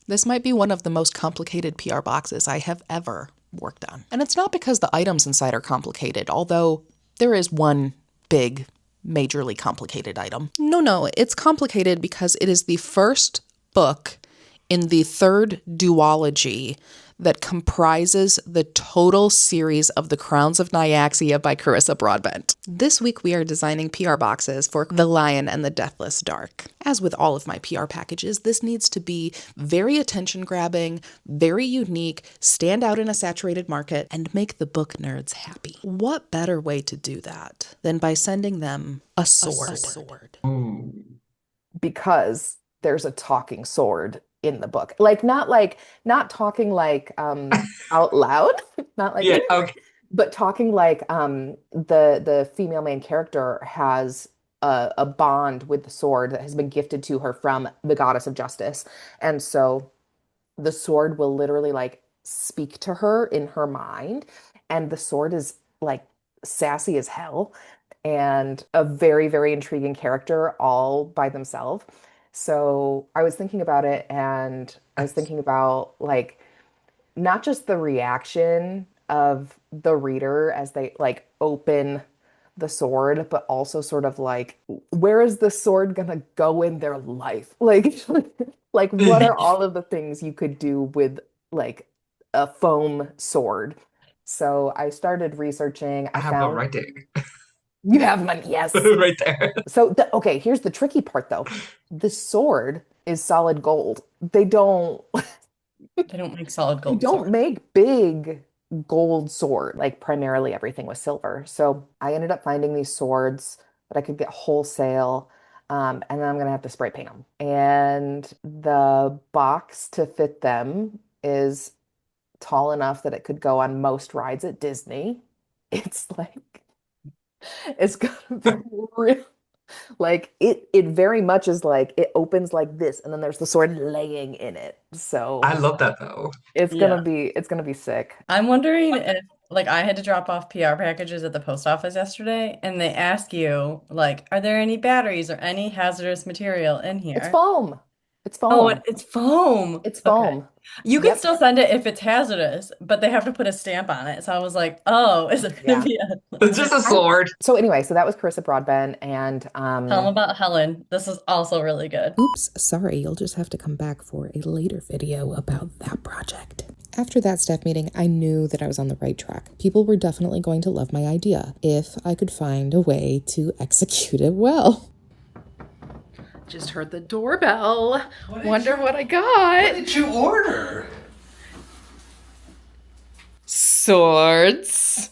This might be one of the most complicated PR boxes I have ever worked on. And it's not because the items inside are complicated, although there is one big, majorly complicated item. No, it's complicated because it is the first book in the third duology that comprises the total series of The Crowns of Nyasia by Carissa Broadbent. This week we are designing PR boxes for The Lion and the Deathless Dark. As with all of my PR packages, this needs to be very attention-grabbing, very unique, stand out in a saturated market, and make the book nerds happy. What better way to do that than by sending them a sword? Because there's a talking sword in the book. Not talking like out loud, not like Yeah, okay. but talking like the female main character has a bond with the sword that has been gifted to her from the goddess of justice. And so the sword will literally like speak to her in her mind. And the sword is like sassy as hell and a very, very intriguing character all by themselves. So I was thinking about it and I was thinking about like not just the reaction of the reader as they like open the sword, but also sort of like where is the sword gonna go in their life? Like like what are all of the things you could do with like a foam sword? So I started researching. I I have one found right there. you have money, yes. Right there. So okay, here's the tricky part though. The sword is solid gold. They don't make solid They gold don't swords. make big gold sword. Like primarily everything was silver. So I ended up finding these swords that I could get wholesale. And then I'm gonna have to spray paint them. And the box to fit them is tall enough that it could go on most rides at Disney. It's like it's gonna be real. Like it very much is like it opens like this, and then there's the sword laying in it. So I love that though. Yeah. it's gonna be sick. I'm wondering if, like, I had to drop off PR packages at the post office yesterday, and they ask you, like, are there any batteries or any hazardous material in It's here? foam. It's Oh, foam. it's foam. It's Okay. foam. You can Yep. still send it if it's hazardous, but they have to put a stamp on it. So I was like, oh, is it gonna Yeah. be It's just a I'm sword. so anyway, so that was Carissa Broadbent and Tell them about Helen. This is also really good. Oops, sorry, you'll just have to come back for a later video about that project. After that staff meeting, I knew that I was on the right track. People were definitely going to love my idea if I could find a way to execute it well. Just heard the doorbell. Wonder what I got. What did you order? Swords.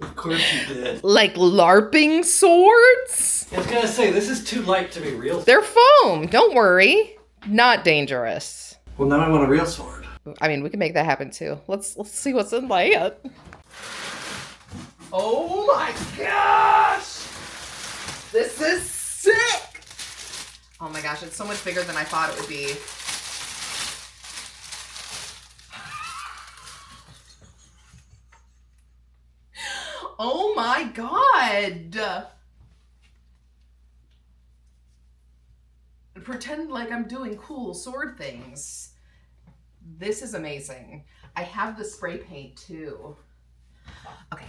Of course you did. Like LARPing swords? I was gonna say, this is too light to be real. They're foam, don't worry. Not dangerous. Well, now I want a real sword. I mean, we can make that happen too. Let's see what's in my head. Oh my gosh! This is sick! Oh my gosh, it's so much bigger than I thought it would be. Oh my god! Pretend like I'm doing cool sword things. This is amazing. I have the spray paint too. Okay.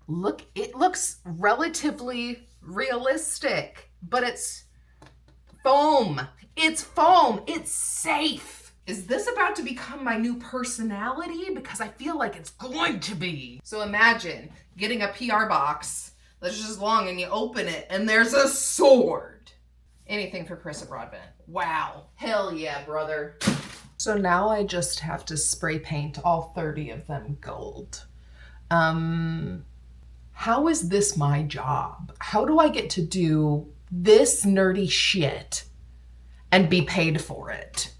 Look, it looks relatively realistic, but it's foam. It's foam. It's safe. Is this about to become my new personality? Because I feel like it's going to be. So imagine getting a PR box that's just long and you open it and there's a sword. Anything for Carissa Broadbent. Wow. Hell yeah, brother. So now I just have to spray paint all 30 of them gold. How is this my job? How do I get to do this nerdy shit and be paid for it?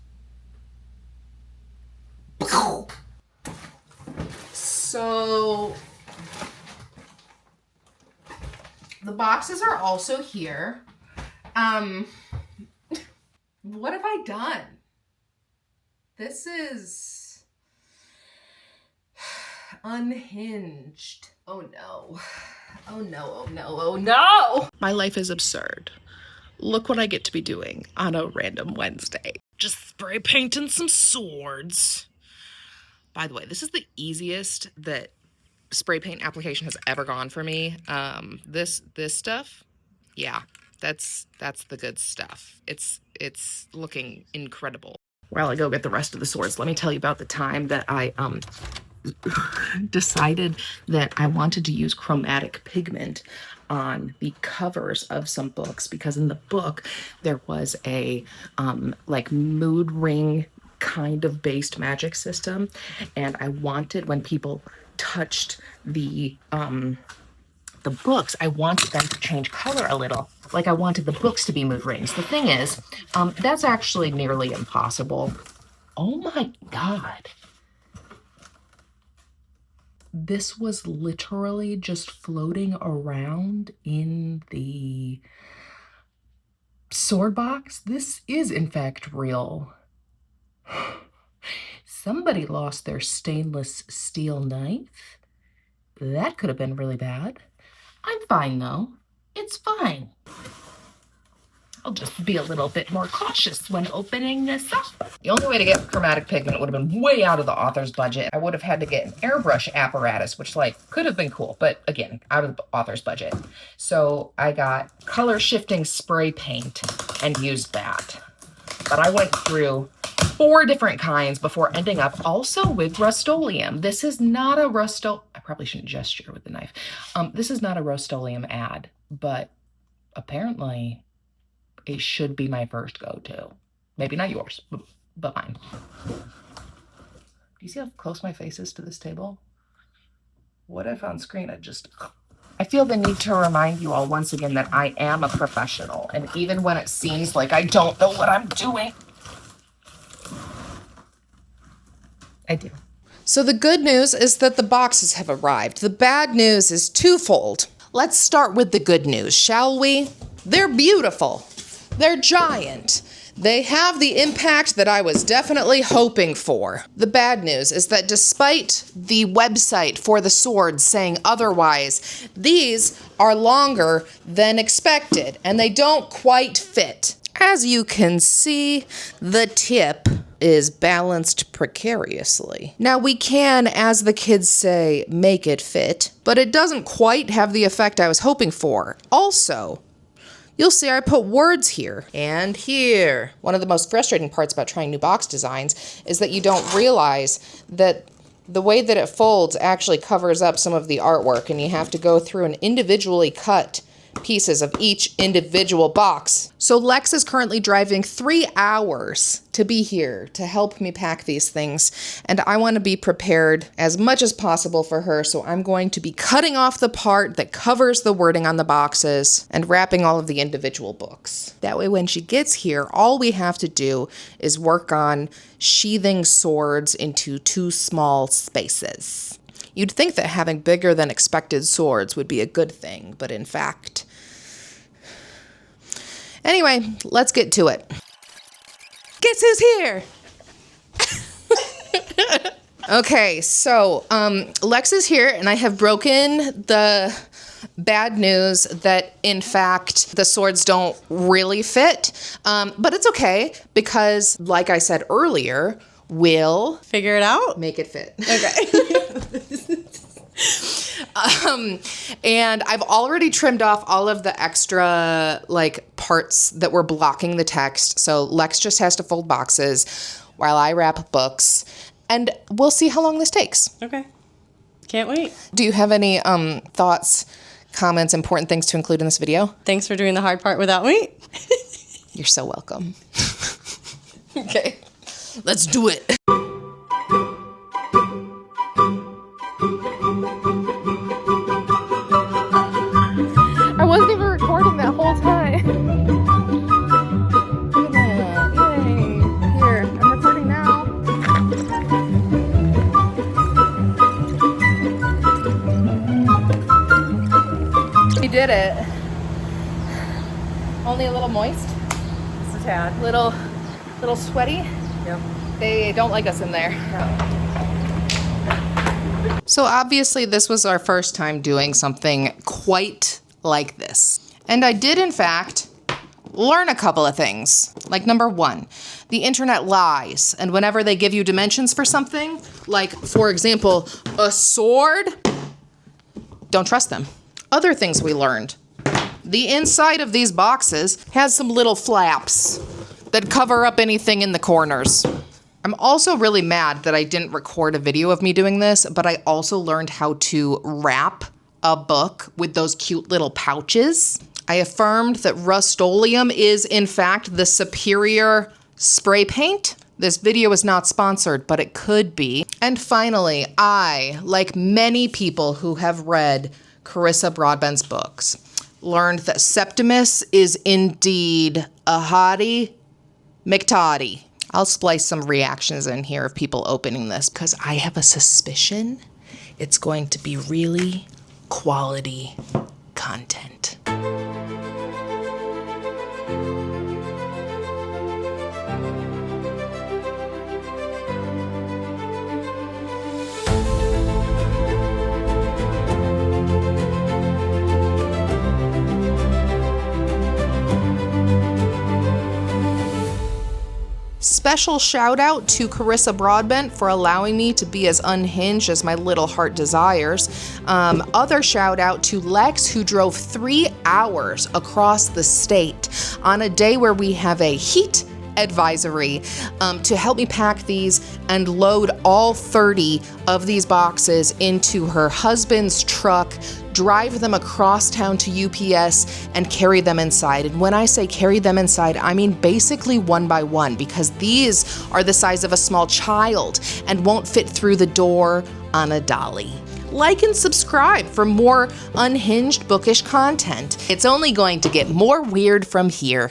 So the boxes are also here. What have I done? This is unhinged. Oh no. Oh no, oh no, oh no! My life is absurd. look what I get to be doing on a random Wednesday. Just spray painting some swords. By the way, this is the easiest that spray paint application has ever gone for me. This stuff, yeah, that's the good stuff. It's looking incredible. While I go get the rest of the swords, let me tell you about the time that I decided that I wanted to use chromatic pigment on the covers of some books, because in the book there was a like mood ring kind of based magic system, and I wanted, when people touched the books, I wanted them to change color a little. Like I wanted the books to be mood rings. The thing is, that's actually nearly impossible. Oh my God. This was literally just floating around in the sword box. This is in fact real. Somebody lost their stainless steel knife. That could have been really bad. I'm fine though. It's fine. I'll just be a little bit more cautious when opening this up. The only way to get chromatic pigment would have been way out of the author's budget. I would have had to get an airbrush apparatus, which could have been cool, but again, out of the author's budget. So I got color shifting spray paint and used that. But I went through 4 different kinds before ending up also with Rust-Oleum. This is not a I probably shouldn't gesture with the knife. This is not a Rust-Oleum ad, but apparently it should be my first go-to. Maybe not yours, but mine. Do you see how close my face is to this table? What if on screen I feel the need to remind you all once again that I am a professional, and even when it seems like I don't know what I'm doing, I do. So the good news is that the boxes have arrived. The bad news is twofold. Let's start with the good news, shall we? They're beautiful. They're giant. They have the impact that I was definitely hoping for. The bad news is that despite the website for the swords saying otherwise, these are longer than expected, and they don't quite fit. As you can see, the tip is balanced precariously. Now we can, as the kids say, make it fit, but it doesn't quite have the effect I was hoping for. Also, you'll see I put words here and here. One of the most frustrating parts about trying new box designs is that you don't realize that the way that it folds actually covers up some of the artwork, and you have to go through and individually cut pieces of each individual box. So Lex is currently driving 3 hours to be here to help me pack these things, and I want to be prepared as much as possible for her, so I'm going to be cutting off the part that covers the wording on the boxes and wrapping all of the individual books. That way when she gets here, all we have to do is work on sheathing swords into 2 small spaces. You'd think that having bigger than expected swords would be a good thing, but in fact... Anyway, let's get to it. Guess who's here? Okay, so Lex is here, and I have broken the bad news that, in fact, the swords don't really fit. But it's okay, because, like I said earlier, we'll Figure it out? make it fit. Okay. And I've already trimmed off all of the extra parts that were blocking the text. So Lex just has to fold boxes while I wrap books, and we'll see how long this takes. Okay. Can't wait. Do you have any thoughts, comments, important things to include in this video? Thanks for doing the hard part without me. You're so welcome. Okay, let's do it. I wasn't even recording that whole time. Yay. Here, I'm recording now. We did it. Only a little moist. Just a tad. Little sweaty. Yep. They don't like us in there. So obviously this was our first time doing something quite like this. And I did in fact learn a couple of things. Like number 1, the internet lies. And whenever they give you dimensions for something, like for example, a sword, don't trust them. Other things we learned. The inside of these boxes has some little flaps that cover up anything in the corners. I'm also really mad that I didn't record a video of me doing this, but I also learned how to wrap a book with those cute little pouches. I affirmed that Rust-Oleum is, in fact, the superior spray paint. This video is not sponsored, but it could be. And finally, I, like many people who have read Carissa Broadbent's books, learned that Septimus is indeed a hottie McToddy. I'll splice some reactions in here of people opening this because I have a suspicion it's going to be really quality content. Special shout out to Carissa Broadbent for allowing me to be as unhinged as my little heart desires. Other shout out to Lex, who drove 3 hours across the state on a day where we have a heat advisory to help me pack these and load all 30 of these boxes into her husband's truck, drive them across town to UPS, and carry them inside. And when I say carry them inside, I mean basically one by one, because these are the size of a small child and won't fit through the door on a dolly. Like and subscribe for more unhinged bookish content. It's only going to get more weird from here.